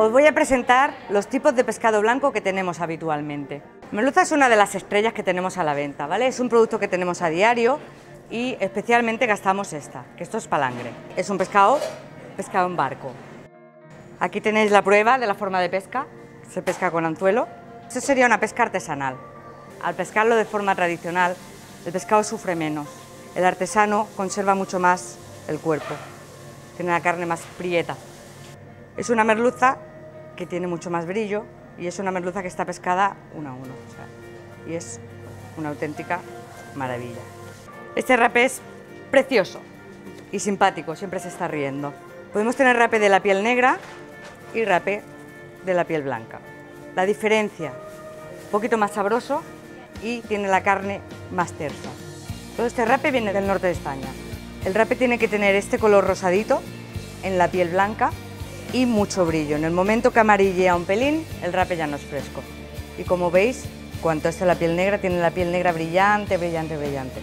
Os voy a presentar los tipos de pescado blanco que tenemos habitualmente. Merluza es una de las estrellas que tenemos a la venta, ¿vale? Es un producto que tenemos a diario y especialmente gastamos esta, que esto es palangre. Es un pescado en barco. Aquí tenéis la prueba de la forma de pesca, se pesca con anzuelo. Esto sería una pesca artesanal. Al pescarlo de forma tradicional, el pescado sufre menos. El artesano conserva mucho más el cuerpo, tiene la carne más prieta. Es una merluza que tiene mucho más brillo y es una merluza que está pescada uno a uno, y es una auténtica maravilla. Este rape es precioso y simpático, siempre se está riendo. Podemos tener rape de la piel negra y rape de la piel blanca. La diferencia, un poquito más sabroso y tiene la carne más tersa. Todo este rape viene del norte de España. El rape tiene que tener este color rosadito en la piel blanca y mucho brillo. En el momento que amarillea un pelín, el rape ya no es fresco. Y como veis, cuanto es la piel negra, tiene la piel negra brillante, brillante, brillante.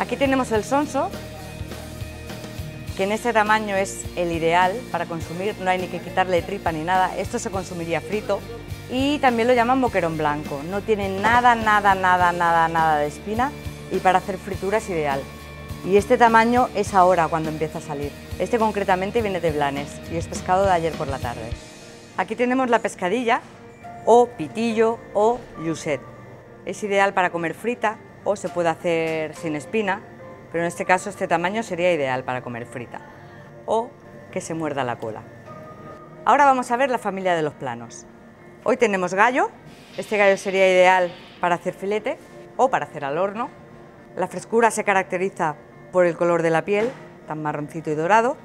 Aquí tenemos el sonso, que en este tamaño es el ideal para consumir, no hay ni que quitarle tripa ni nada, esto se consumiría frito. Y también lo llaman boquerón blanco, no tiene nada de espina y para hacer fritura es ideal. Y este tamaño es ahora cuando empieza a salir. Este concretamente viene de Blanes y es pescado de ayer por la tarde. Aquí tenemos la pescadilla o pitillo o lluset. Es ideal para comer frita o se puede hacer sin espina, pero en este caso este tamaño sería ideal para comer frita o que se muerda la cola. Ahora vamos a ver la familia de los planos. Hoy tenemos gallo, este gallo sería ideal para hacer filete o para hacer al horno. La frescura se caracteriza por el color de la piel, tan marroncito y dorado,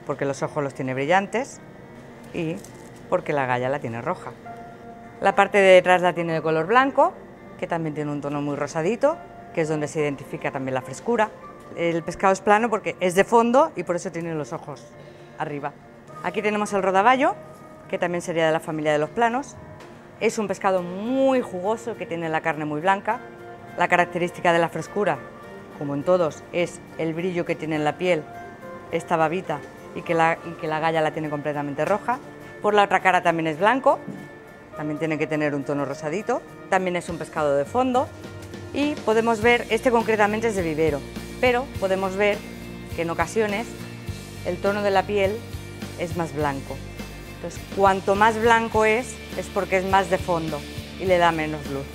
porque los ojos los tiene brillantes y porque la galla la tiene roja. La parte de detrás la tiene de color blanco, que también tiene un tono muy rosadito, que es donde se identifica también la frescura. El pescado es plano porque es de fondo y por eso tiene los ojos arriba. Aquí tenemos el rodaballo, que también sería de la familia de los planos. Es un pescado muy jugoso que tiene la carne muy blanca. La característica de la frescura, como en todos, es el brillo que tiene en la piel, esta babita, y que la galla la tiene completamente roja. Por la otra cara también es blanco, también tiene que tener un tono rosadito. También es un pescado de fondo y podemos ver, este concretamente es de vivero, pero podemos ver que en ocasiones el tono de la piel es más blanco. Entonces, cuanto más blanco es porque es más de fondo y le da menos luz.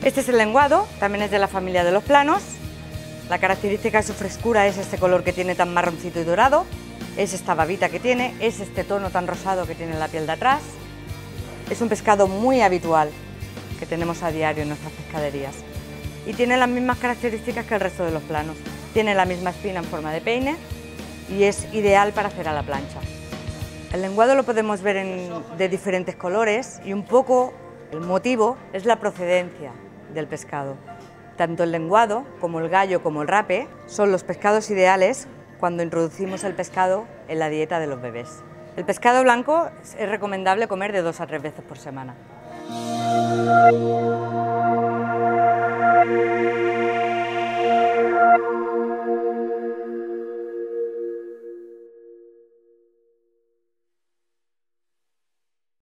Este es el lenguado, también es de la familia de los planos. La característica de su frescura es este color que tiene tan marroncito y dorado, es esta babita que tiene, es este tono tan rosado que tiene en la piel de atrás. Es un pescado muy habitual que tenemos a diario en nuestras pescaderías y tiene las mismas características que el resto de los planos. Tiene la misma espina en forma de peine y es ideal para hacer a la plancha. El lenguado lo podemos ver de diferentes colores y un poco el motivo es la procedencia del pescado. Tanto el lenguado como el gallo como el rape son los pescados ideales cuando introducimos el pescado en la dieta de los bebés. El pescado blanco es recomendable comer de 2 a 3 veces por semana.